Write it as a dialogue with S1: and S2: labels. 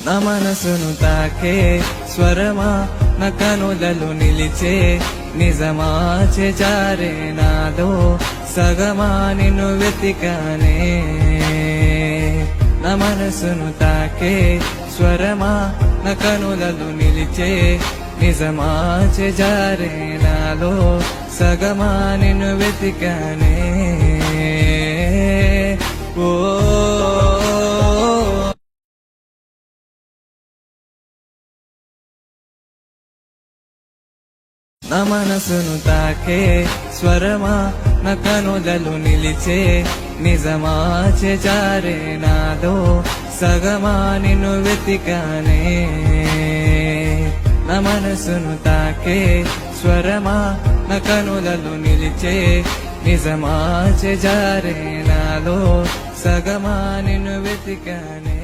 S1: నా మనసును తాకే స్వరమా నా కనులలో నిలిచే నిజమా చేజారే నాదో సగమా నిన్ను వెతికానే నా మనసును తాకే స్వరమా నా కనులలో నిలిచే నిజమా చేజారే నాలో సగమా నిన్ను వెతికానే ఓ నా మనసును తాకే స్వరమా నా కనులలో నిలిచే నిజమా చేజారే నాదో సగమా నిన్ను వెతికానే నా మనసును తాకే స్వరమా నా కనులలో నిలిచే నిజమా చేజారే నాలో సగమా నిన్ను వెతికానే